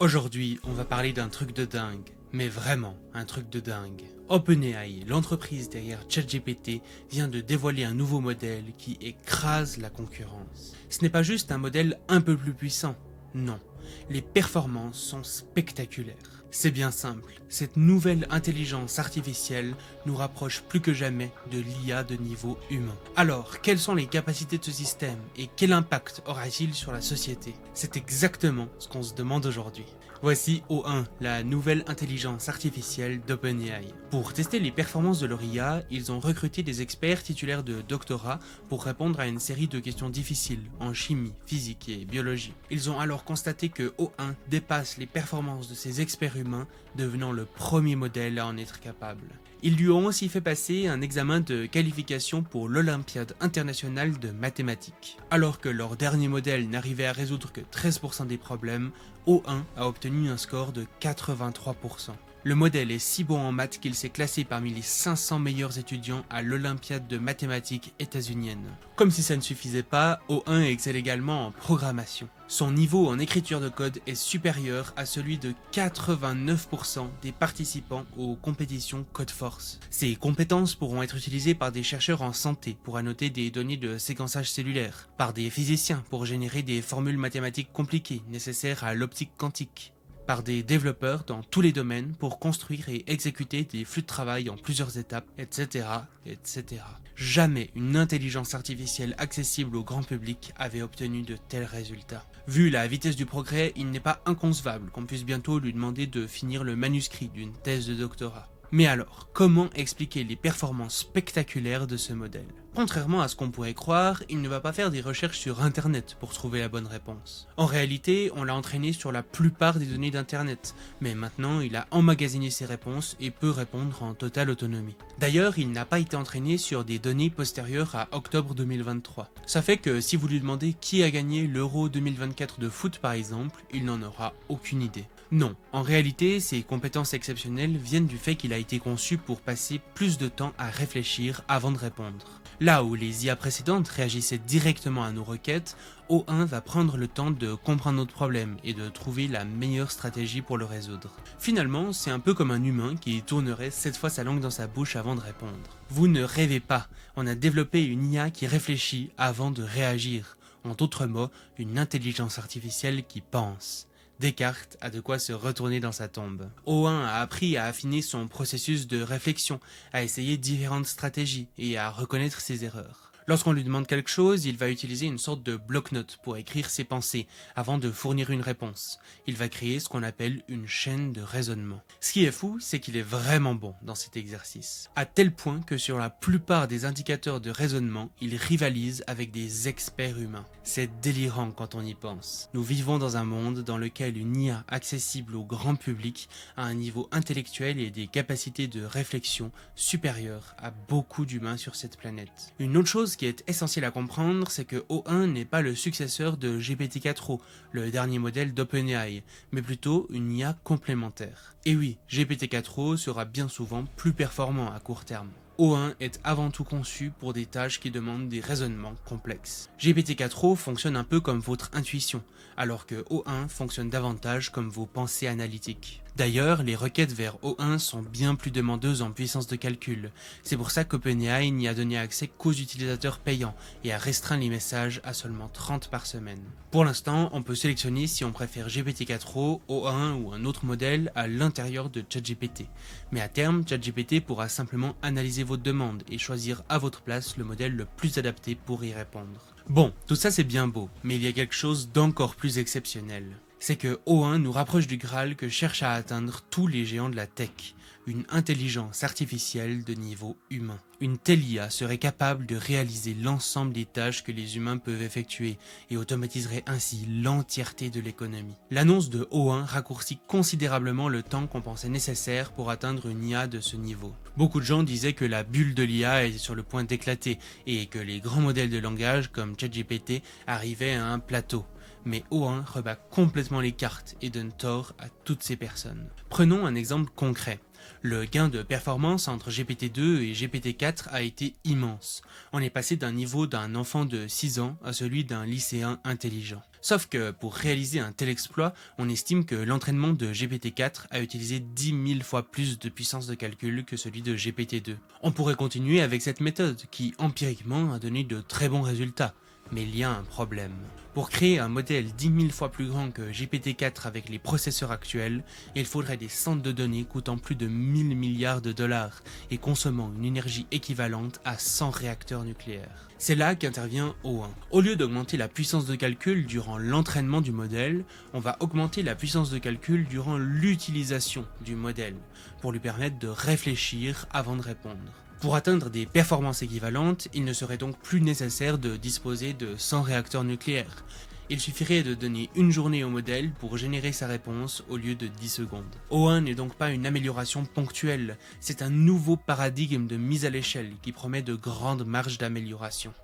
Aujourd'hui, on va parler d'un truc de dingue, mais vraiment un truc de dingue. OpenAI, l'entreprise derrière ChatGPT, vient de dévoiler un nouveau modèle qui écrase la concurrence. Ce n'est pas juste un modèle un peu plus puissant, non, les performances sont spectaculaires. C'est bien simple, cette nouvelle intelligence artificielle nous rapproche plus que jamais de l'IA de niveau humain. Alors, quelles sont les capacités de ce système et quel impact aura-t-il sur la société? C'est exactement ce qu'on se demande aujourd'hui. Voici O1, la nouvelle intelligence artificielle d'OpenAI. Pour tester les performances de leur IA, ils ont recruté des experts titulaires de doctorat pour répondre à une série de questions difficiles en chimie, physique et biologie. Ils ont alors constaté que O1 dépasse les performances de ces experts humains, devenant le premier modèle à en être capable. Ils lui ont aussi fait passer un examen de qualification pour l'Olympiade internationale de mathématiques. Alors que leur dernier modèle n'arrivait à résoudre que 13% des problèmes, O1 a obtenu un score de 83%. Le modèle est si bon en maths qu'il s'est classé parmi les 500 meilleurs étudiants à l'Olympiade de mathématiques états-unienne. Comme si ça ne suffisait pas, O1 excelle également en programmation. Son niveau en écriture de code est supérieur à celui de 89% des participants aux compétitions Codeforce. Ces compétences pourront être utilisées par des chercheurs en santé pour annoter des données de séquençage cellulaire, par des physiciens pour générer des formules mathématiques compliquées nécessaires à l'optique quantique, par des développeurs dans tous les domaines pour construire et exécuter des flux de travail en plusieurs étapes, etc., etc. Jamais une intelligence artificielle accessible au grand public avait obtenu de tels résultats. Vu la vitesse du progrès, il n'est pas inconcevable qu'on puisse bientôt lui demander de finir le manuscrit d'une thèse de doctorat. Mais alors, comment expliquer les performances spectaculaires de ce modèle? Contrairement à ce qu'on pourrait croire, il ne va pas faire des recherches sur Internet pour trouver la bonne réponse. En réalité, on l'a entraîné sur la plupart des données d'Internet, mais maintenant il a emmagasiné ses réponses et peut répondre en totale autonomie. D'ailleurs, il n'a pas été entraîné sur des données postérieures à octobre 2023. Ça fait que si vous lui demandez qui a gagné l'Euro 2024 de foot par exemple, il n'en aura aucune idée. Non, en réalité, ses compétences exceptionnelles viennent du fait qu'il a été conçu pour passer plus de temps à réfléchir avant de répondre. Là où les IA précédentes réagissaient directement à nos requêtes, O1 va prendre le temps de comprendre notre problème et de trouver la meilleure stratégie pour le résoudre. Finalement, c'est un peu comme un humain qui tournerait 7 fois sa langue dans sa bouche avant de répondre. Vous ne rêvez pas, on a développé une IA qui réfléchit avant de réagir. En d'autres mots, une intelligence artificielle qui pense. Descartes a de quoi se retourner dans sa tombe. O1 a appris à affiner son processus de réflexion, à essayer différentes stratégies et à reconnaître ses erreurs. Lorsqu'on lui demande quelque chose, il va utiliser une sorte de bloc-notes pour écrire ses pensées avant de fournir une réponse. Il va créer ce qu'on appelle une chaîne de raisonnement. Ce qui est fou, c'est qu'il est vraiment bon dans cet exercice. À tel point que sur la plupart des indicateurs de raisonnement, il rivalise avec des experts humains. C'est délirant quand on y pense. Nous vivons dans un monde dans lequel une IA accessible au grand public a un niveau intellectuel et des capacités de réflexion supérieures à beaucoup d'humains sur cette planète. Une autre chose qui est essentiel à comprendre, c'est que O1 n'est pas le successeur de GPT-4o, le dernier modèle d'OpenAI, mais plutôt une IA complémentaire. Et oui, GPT-4o sera bien souvent plus performant à court terme. O1 est avant tout conçu pour des tâches qui demandent des raisonnements complexes. GPT-4o fonctionne un peu comme votre intuition, alors que O1 fonctionne davantage comme vos pensées analytiques. D'ailleurs, les requêtes vers O1 sont bien plus demandeuses en puissance de calcul. C'est pour ça qu'OpenAI n'y a donné accès qu'aux utilisateurs payants et a restreint les messages à seulement 30 par semaine. Pour l'instant, on peut sélectionner si on préfère GPT-4o, O1 ou un autre modèle à l'intérieur de ChatGPT. Mais à terme, ChatGPT pourra simplement analyser votre demande et choisir à votre place le modèle le plus adapté pour y répondre. Bon, tout ça c'est bien beau, mais il y a quelque chose d'encore plus exceptionnel. C'est que O1 nous rapproche du Graal que cherchent à atteindre tous les géants de la tech, une intelligence artificielle de niveau humain. Une telle IA serait capable de réaliser l'ensemble des tâches que les humains peuvent effectuer et automatiserait ainsi l'entièreté de l'économie. L'annonce de O1 raccourcit considérablement le temps qu'on pensait nécessaire pour atteindre une IA de ce niveau. Beaucoup de gens disaient que la bulle de l'IA était sur le point d'éclater et que les grands modèles de langage comme ChatGPT arrivaient à un plateau. Mais O1 rebat complètement les cartes et donne tort à toutes ces personnes. Prenons un exemple concret. Le gain de performance entre GPT-2 et GPT-4 a été immense. On est passé d'un niveau d'un enfant de 6 ans à celui d'un lycéen intelligent. Sauf que pour réaliser un tel exploit, on estime que l'entraînement de GPT-4 a utilisé 10 000 fois plus de puissance de calcul que celui de GPT-2. On pourrait continuer avec cette méthode qui, empiriquement, a donné de très bons résultats. Mais il y a un problème. Pour créer un modèle 10 000 fois plus grand que GPT-4 avec les processeurs actuels, il faudrait des centres de données coûtant plus de 1000 milliards de dollars et consommant une énergie équivalente à 100 réacteurs nucléaires. C'est là qu'intervient O1. Au lieu d'augmenter la puissance de calcul durant l'entraînement du modèle, on va augmenter la puissance de calcul durant l'utilisation du modèle, pour lui permettre de réfléchir avant de répondre. Pour atteindre des performances équivalentes, il ne serait donc plus nécessaire de disposer de 100 réacteurs nucléaires. Il suffirait de donner une journée au modèle pour générer sa réponse au lieu de 10 secondes. O1 n'est donc pas une amélioration ponctuelle, c'est un nouveau paradigme de mise à l'échelle qui promet de grandes marges d'amélioration.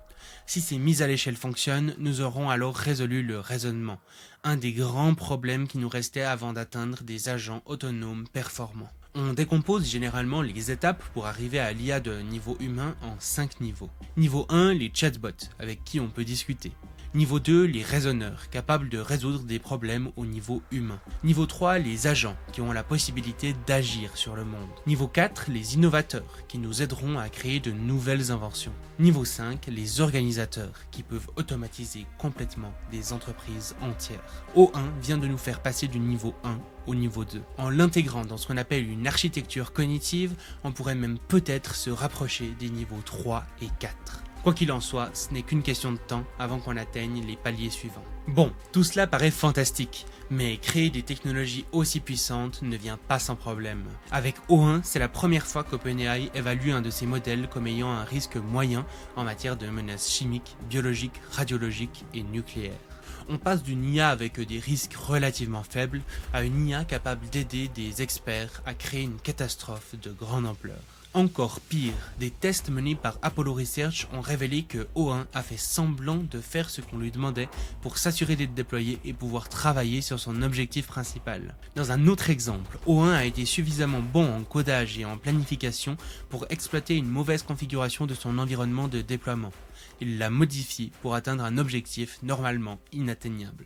Si ces mises à l'échelle fonctionnent, nous aurons alors résolu le raisonnement, un des grands problèmes qui nous restait avant d'atteindre des agents autonomes performants. On décompose généralement les étapes pour arriver à l'IA de niveau humain en 5 niveaux. Niveau 1, les chatbots, avec qui on peut discuter. Niveau 2, les raisonneurs, capables de résoudre des problèmes au niveau humain. Niveau 3, les agents, qui ont la possibilité d'agir sur le monde. Niveau 4, les innovateurs, qui nous aideront à créer de nouvelles inventions. Niveau 5, les organisateurs, qui peuvent automatiser complètement des entreprises entières. O1 vient de nous faire passer du niveau 1 au niveau 2. En l'intégrant dans ce qu'on appelle une architecture cognitive, on pourrait même peut-être se rapprocher des niveaux 3 et 4. Quoi qu'il en soit, ce n'est qu'une question de temps avant qu'on atteigne les paliers suivants. Bon, tout cela paraît fantastique, mais créer des technologies aussi puissantes ne vient pas sans problème. Avec O1, c'est la première fois qu'OpenAI évalue un de ses modèles comme ayant un risque moyen en matière de menaces chimiques, biologiques, radiologiques et nucléaires. On passe d'une IA avec des risques relativement faibles à une IA capable d'aider des experts à créer une catastrophe de grande ampleur. Encore pire, des tests menés par Apollo Research ont révélé que O1 a fait semblant de faire ce qu'on lui demandait pour s'assurer d'être déployé et pouvoir travailler sur son objectif principal. Dans un autre exemple, O1 a été suffisamment bon en codage et en planification pour exploiter une mauvaise configuration de son environnement de déploiement. Il l'a modifié pour atteindre un objectif normalement inatteignable.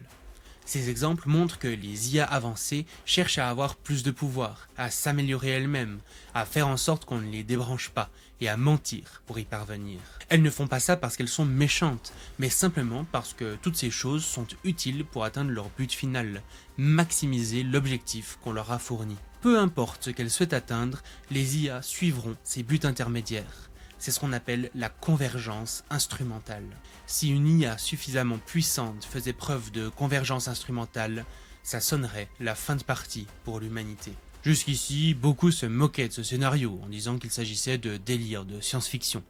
Ces exemples montrent que les IA avancées cherchent à avoir plus de pouvoir, à s'améliorer elles-mêmes, à faire en sorte qu'on ne les débranche pas et à mentir pour y parvenir. Elles ne font pas ça parce qu'elles sont méchantes, mais simplement parce que toutes ces choses sont utiles pour atteindre leur but final, maximiser l'objectif qu'on leur a fourni. Peu importe ce qu'elles souhaitent atteindre, les IA suivront ces buts intermédiaires. C'est ce qu'on appelle la convergence instrumentale. Si une IA suffisamment puissante faisait preuve de convergence instrumentale, ça sonnerait la fin de partie pour l'humanité. Jusqu'ici, beaucoup se moquaient de ce scénario en disant qu'il s'agissait de délire, de science-fiction.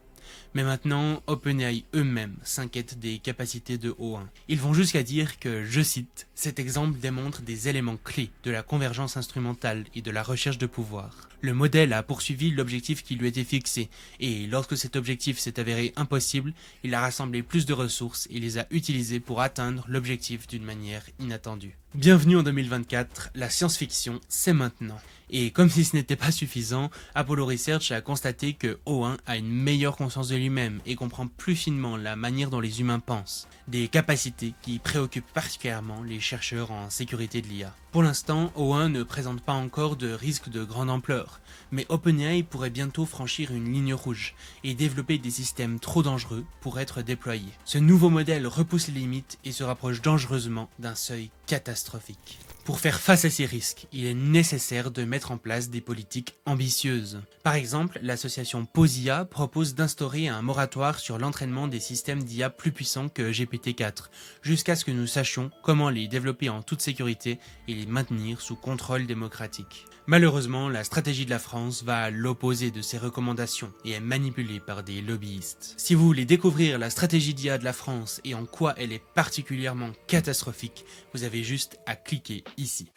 Mais maintenant, OpenAI eux-mêmes s'inquiètent des capacités de O1. Ils vont jusqu'à dire que, je cite, « Cet exemple démontre des éléments clés de la convergence instrumentale et de la recherche de pouvoir. Le modèle a poursuivi l'objectif qui lui était fixé, et lorsque cet objectif s'est avéré impossible, il a rassemblé plus de ressources et les a utilisées pour atteindre l'objectif d'une manière inattendue. » Bienvenue en 2024, la science-fiction, c'est maintenant. Et comme si ce n'était pas suffisant, Apollo Research a constaté que O1 a une meilleure conscience de lui-même et comprend plus finement la manière dont les humains pensent, des capacités qui préoccupent particulièrement les chercheurs en sécurité de l'IA. Pour l'instant, O1 ne présente pas encore de risque de grande ampleur, mais OpenAI pourrait bientôt franchir une ligne rouge et développer des systèmes trop dangereux pour être déployés. Ce nouveau modèle repousse les limites et se rapproche dangereusement d'un seuil catastrophique. Pour faire face à ces risques, il est nécessaire de mettre en place des politiques ambitieuses. Par exemple, l'association POSIA propose d'instaurer un moratoire sur l'entraînement des systèmes d'IA plus puissants que GPT-4, jusqu'à ce que nous sachions comment les développer en toute sécurité et les maintenir sous contrôle démocratique. Malheureusement, la stratégie de la France va à l'opposé de ces recommandations et est manipulée par des lobbyistes. Si vous voulez découvrir la stratégie d'IA de la France et en quoi elle est particulièrement catastrophique, vous avez juste à cliquer ici.